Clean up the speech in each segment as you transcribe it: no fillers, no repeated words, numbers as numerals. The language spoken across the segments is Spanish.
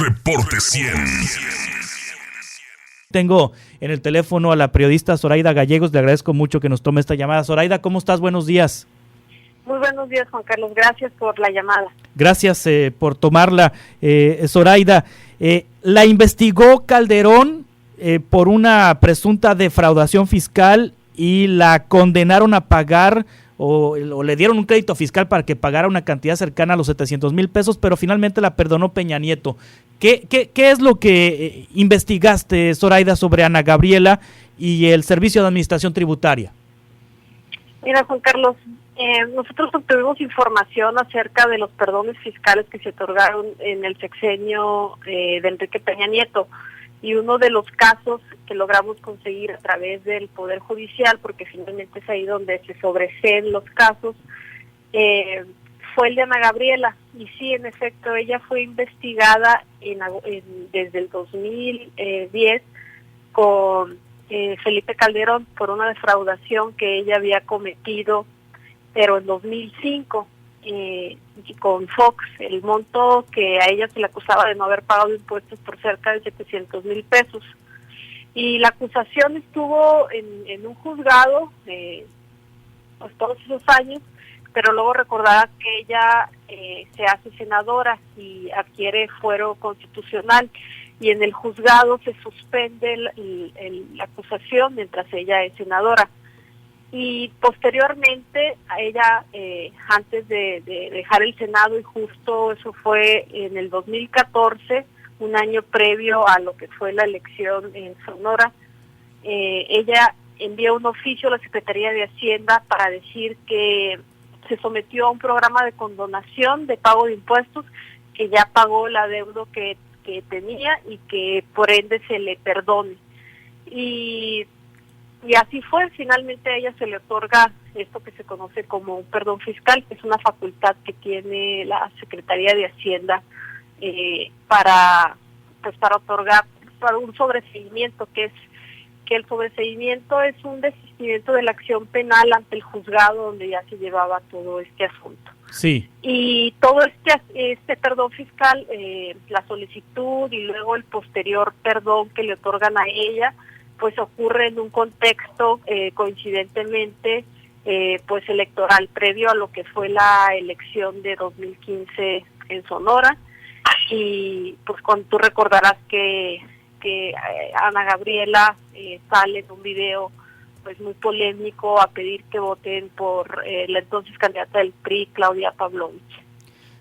Reporte 100. Tengo en el teléfono a la periodista Zoraida Gallegos. Le agradezco mucho que nos tome esta llamada. Zoraida, ¿cómo estás? Buenos días. Muy buenos días, Juan Carlos. Gracias por la llamada. Gracias por tomarla, Zoraida. La investigó Calderón por una presunta defraudación fiscal y la condenaron a pagar o le dieron un crédito fiscal para que pagara una cantidad cercana a los 700,000 pesos, pero finalmente la perdonó Peña Nieto. ¿Qué es lo que investigaste, Zoraida, sobre Ana Gabriela y el Servicio de Administración Tributaria? Mira, Juan Carlos, nosotros obtuvimos información acerca de los perdones fiscales que se otorgaron en el sexenio de Enrique Peña Nieto, y uno de los casos que logramos conseguir a través del Poder Judicial, porque finalmente es ahí donde se sobreseen los casos, fue el de Ana Gabriela. Y sí, en efecto, ella fue investigada desde el 2010 con Felipe Calderón por una defraudación que ella había cometido, pero en 2005, con Fox. El monto que a ella se le acusaba de no haber pagado impuestos por cerca de 700,000 pesos. Y la acusación estuvo en un juzgado pues todos esos años, pero luego recordaba que ella se hace senadora y adquiere fuero constitucional, y en el juzgado se suspende la acusación mientras ella es senadora. Y posteriormente a ella, antes de dejar el Senado, y justo eso fue en el 2014, un año previo a lo que fue la elección en Sonora, ella envió un oficio a la Secretaría de Hacienda para decir que se sometió a un programa de condonación de pago de impuestos, que ya pagó el adeudo que tenía y que por ende se le perdone. Y así fue. Finalmente a ella se le otorga esto que se conoce como un perdón fiscal, que es una facultad que tiene la Secretaría de Hacienda para otorgar para un sobreseimiento, que el sobreseimiento es un desistimiento de la acción penal ante el juzgado donde ya se llevaba todo este asunto. Sí. Y todo este perdón fiscal, la solicitud y luego el posterior perdón que le otorgan a ella, pues ocurre en un contexto coincidentemente pues electoral, previo a lo que fue la elección de 2015 en Sonora. Y pues cuando tú recordarás que Ana Gabriela sale en un video pues muy polémico a pedir que voten por la entonces candidata del PRI, Claudia Pavlovich.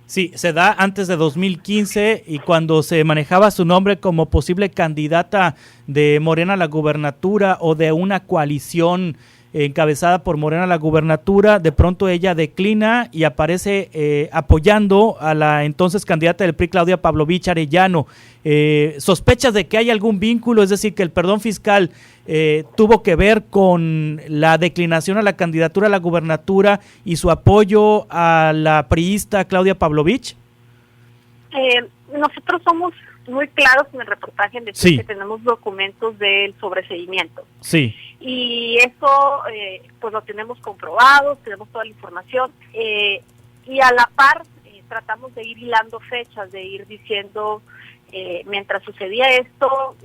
Sí, se da antes de 2015, y cuando se manejaba su nombre como posible candidata de Morena a la gubernatura o de una coalición encabezada por Morena a la gubernatura, de pronto ella declina y aparece apoyando a la entonces candidata del PRI, Claudia Pavlovich Arellano. ¿Sospechas de que hay algún vínculo? Es decir, que el perdón fiscal tuvo que ver con la declinación a la candidatura a la gubernatura y su apoyo a la priista Claudia Pavlovich. Nosotros somos muy claros en el reportaje en decir Sí. que tenemos documentos del sobreseimiento. Sí. Y eso pues lo tenemos comprobado, tenemos toda la información, y a la par tratamos de ir hilando fechas, de ir diciendo, mientras sucedía esto,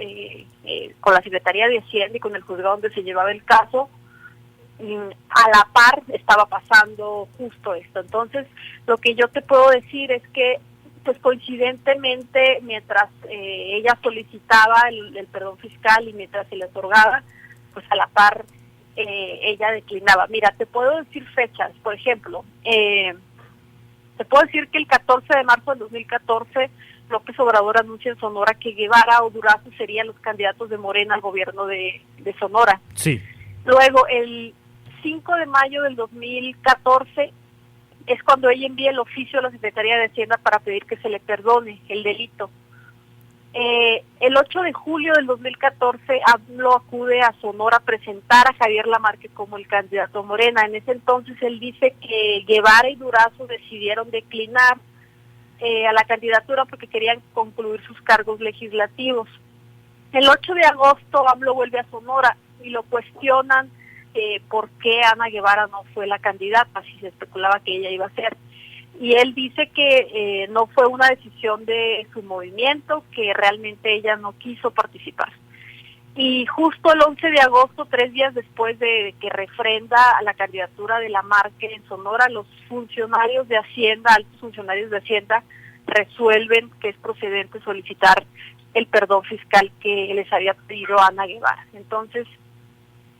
con la Secretaría de Hacienda y con el juzgado donde se llevaba el caso, a la par estaba pasando justo esto. Entonces, lo que yo te puedo decir es que pues coincidentemente, mientras ella solicitaba el perdón fiscal y mientras se le otorgaba, pues a la par ella declinaba. Mira, te puedo decir fechas. Por ejemplo, te puedo decir que el 14 de marzo del 2014 López Obrador anuncia en Sonora que Guevara o Durazo serían los candidatos de Morena al gobierno de Sonora. Sí. Luego, el 5 de mayo del 2014 es cuando ella envía el oficio a la Secretaría de Hacienda para pedir que se le perdone el delito. El 8 de julio del 2014, AMLO acude a Sonora a presentar a Javier Lamarque como el candidato Morena. En ese entonces él dice que Guevara y Durazo decidieron declinar a la candidatura porque querían concluir sus cargos legislativos. El 8 de agosto AMLO vuelve a Sonora y lo cuestionan por qué Ana Guevara no fue la candidata, si se especulaba que ella iba a ser. y él dice que no fue una decisión de su movimiento, que realmente ella no quiso participar. Y justo el 11 de agosto, 3 días después de que refrenda a la candidatura de Lamarque en Sonora, los funcionarios de Hacienda, altos funcionarios de Hacienda, resuelven que es procedente solicitar el perdón fiscal que les había pedido Ana Guevara. Entonces,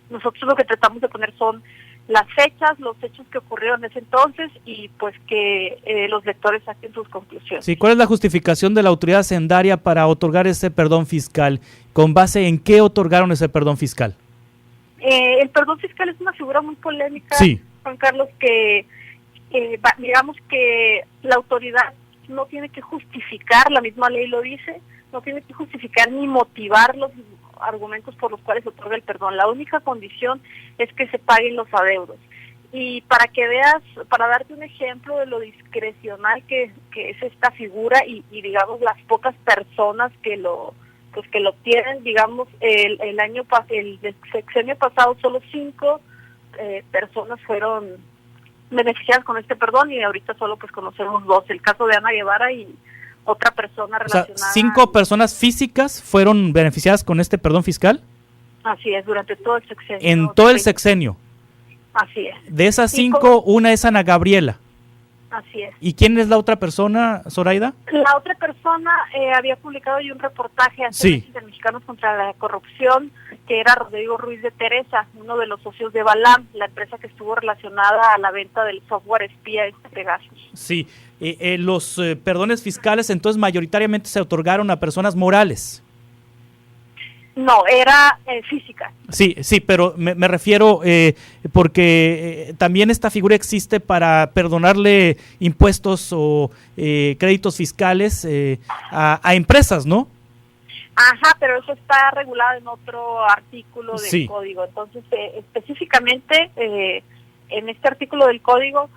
nosotros lo que tratamos de poner son las fechas, los hechos que ocurrieron en ese entonces y pues que los lectores saquen sus conclusiones. Sí, ¿cuál es la justificación de la autoridad hacendaria para otorgar ese perdón fiscal? ¿Con base en qué otorgaron ese perdón fiscal? El perdón fiscal es una figura muy polémica, sí. Juan Carlos, que digamos que la autoridad no tiene que justificar, la misma ley lo dice, no tiene que justificar ni motivar los argumentos por los cuales se otorga el perdón. La única condición es que se paguen los adeudos. Y para que veas, para darte un ejemplo de lo discrecional que es esta figura y digamos las pocas personas que lo obtienen, digamos el sexenio pasado solo 5 personas fueron beneficiadas con este perdón y ahorita solo pues conocemos 2, el caso de Ana Guevara y otra persona relacionada. O sea, 5 personas físicas fueron beneficiadas con este perdón fiscal. Así es, durante todo el sexenio. En todo el sexenio. Así es. De esas 5, una es Ana Gabriela. Así es. ¿Y quién es la otra persona, Zoraida? La otra persona había publicado ya un reportaje ante de Mexicanos contra la Corrupción, que era Rodrigo Ruiz de Teresa, uno de los socios de Balam, la empresa que estuvo relacionada a la venta del software espía Pegasus. Sí, los perdones fiscales entonces mayoritariamente se otorgaron a personas morales. No, era física. Sí, pero me refiero porque también esta figura existe para perdonarle impuestos o créditos fiscales a empresas, ¿no? Ajá, pero eso está regulado en otro artículo del código. Entonces, específicamente en este artículo del código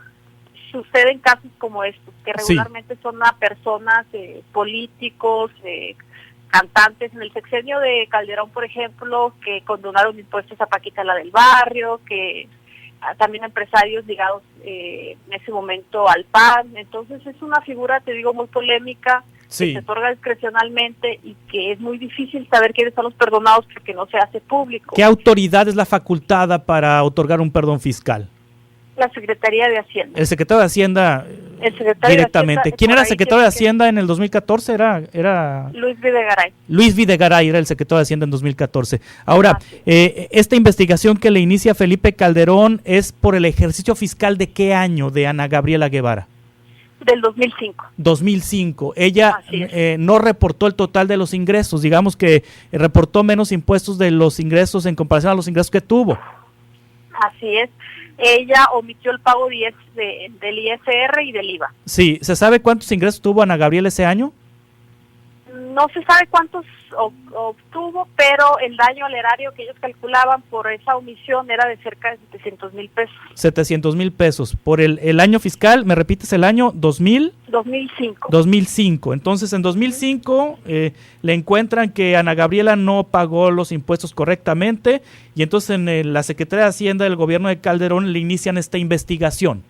suceden casos como estos, que regularmente son a personas, políticos, cantantes. En el sexenio de Calderón, por ejemplo, que condonaron impuestos a Paquita la del Barrio, que también empresarios ligados en ese momento al PAN. Entonces es una figura, te digo, muy polémica, que se otorga discrecionalmente y que es muy difícil saber quiénes son los perdonados porque no se hace público. ¿Qué autoridad es la facultada para otorgar un perdón fiscal? La Secretaría de Hacienda. El secretario de Hacienda directamente. ¿Quién era secretario de Hacienda en el 2014? Era Luis Videgaray. Luis Videgaray era el secretario de Hacienda en 2014. Ahora, esta investigación que le inicia Felipe Calderón es por el ejercicio fiscal ¿de qué año de Ana Gabriela Guevara? Del 2005. 2005. Ella no reportó el total de los ingresos, digamos que reportó menos impuestos de los ingresos en comparación a los ingresos que tuvo. Así es. Ella omitió el pago del ISR y del IVA. Sí, ¿se sabe cuántos ingresos tuvo Ana Gabriela ese año? No se sabe cuántos obtuvo, pero el daño al erario que ellos calculaban por esa omisión era de cerca de 700,000 pesos. 700,000 pesos. Por el año fiscal, ¿me repites el año? 2005. 2005. Entonces, en 2005 le encuentran que Ana Gabriela no pagó los impuestos correctamente y entonces en la Secretaría de Hacienda del gobierno de Calderón le inician esta investigación.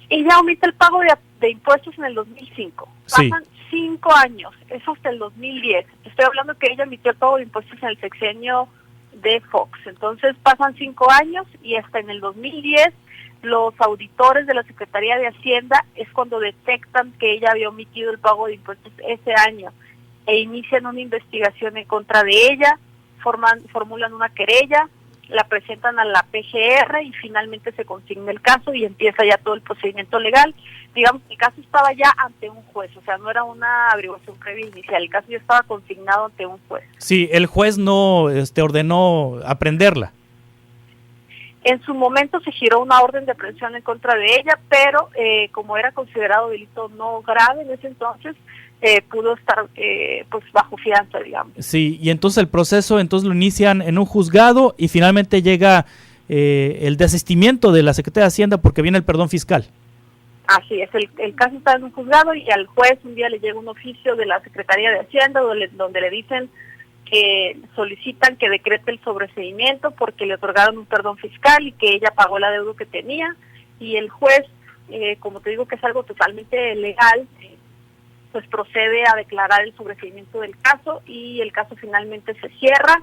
Ella omite el pago de impuestos en el 2005. Pasan 5 años, eso hasta el 2010. Estoy hablando que ella emitió el pago de impuestos en el sexenio de Fox. Entonces pasan 5 años y hasta en el 2010 los auditores de la Secretaría de Hacienda es cuando detectan que ella había omitido el pago de impuestos ese año e inician una investigación en contra de ella, formulan una querella, la presentan a la PGR y finalmente se consigna el caso y empieza ya todo el procedimiento legal. Digamos que el caso estaba ya ante un juez, o sea, no era una averiguación previa inicial, el caso ya estaba consignado ante un juez. Sí, el juez no ordenó aprehenderla. En su momento se giró una orden de aprehensión en contra de ella, pero como era considerado delito no grave en ese entonces, pudo estar pues bajo fianza, digamos. Sí, y entonces el proceso lo inician en un juzgado y finalmente llega el desistimiento de la Secretaría de Hacienda porque viene el perdón fiscal. Así es, el caso está en un juzgado y al juez un día le llega un oficio de la Secretaría de Hacienda donde le dicen que solicitan que decrete el sobreseimiento porque le otorgaron un perdón fiscal y que ella pagó la deuda que tenía y el juez como te digo que es algo totalmente legal, pues procede a declarar el sobreseimiento del caso y el caso finalmente se cierra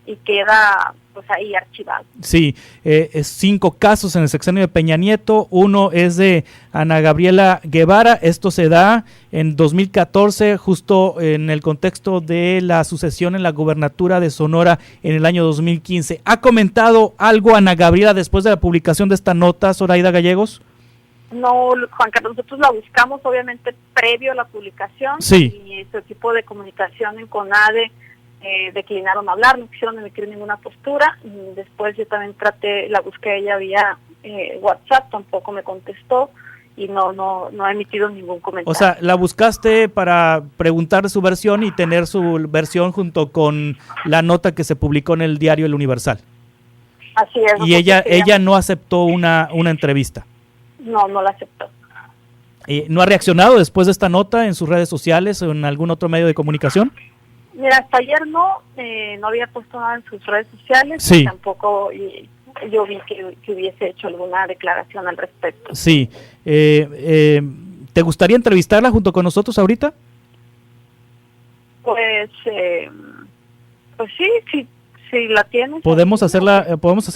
y queda pues ahí archivado. Sí, 5 casos en el sexenio de Peña Nieto. Uno es de Ana Gabriela Guevara. Esto se da en 2014, justo en el contexto de la sucesión en la gubernatura de Sonora en el año 2015. ¿Ha comentado algo Ana Gabriela después de la publicación de esta nota, Zoraida Gallegos? No, Juan Carlos, nosotros la buscamos obviamente previo a la publicación. Sí. Y su equipo de comunicación en CONADE declinaron hablar, no quisieron emitir ninguna postura. Y después yo también la busqué a ella vía WhatsApp, tampoco me contestó y no ha emitido ningún comentario. O sea, la buscaste para preguntar su versión y tener su versión junto con la nota que se publicó en el diario El Universal. Así es. Y ella no aceptó una entrevista. No la aceptó. ¿No ha reaccionado después de esta nota en sus redes sociales o en algún otro medio de comunicación? Mira, hasta ayer no había puesto nada en sus redes sociales. Sí. Tampoco yo vi que hubiese hecho alguna declaración al respecto. Sí. ¿Te gustaría entrevistarla junto con nosotros ahorita? Pues sí, la tienes. Podemos hacer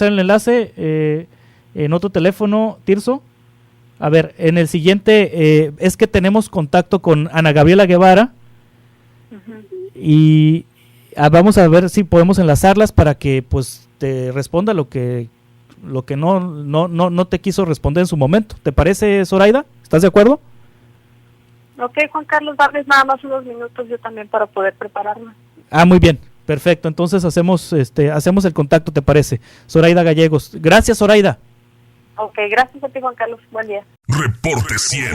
el enlace en otro teléfono, Tirso. A ver, en el siguiente es que tenemos contacto con Ana Gabriela Guevara. Uh-huh. Y vamos a ver si podemos enlazarlas para que pues te responda lo que no te quiso responder en su momento. ¿Te parece, Zoraida? ¿Estás de acuerdo? Ok, Juan Carlos, darles nada más unos minutos yo también para poder prepararme. Muy bien, perfecto. Entonces hacemos el contacto, ¿te parece? Zoraida Gallegos. Gracias, Zoraida. Ok, gracias a ti, Juan Carlos. Buen día. Reporte 100.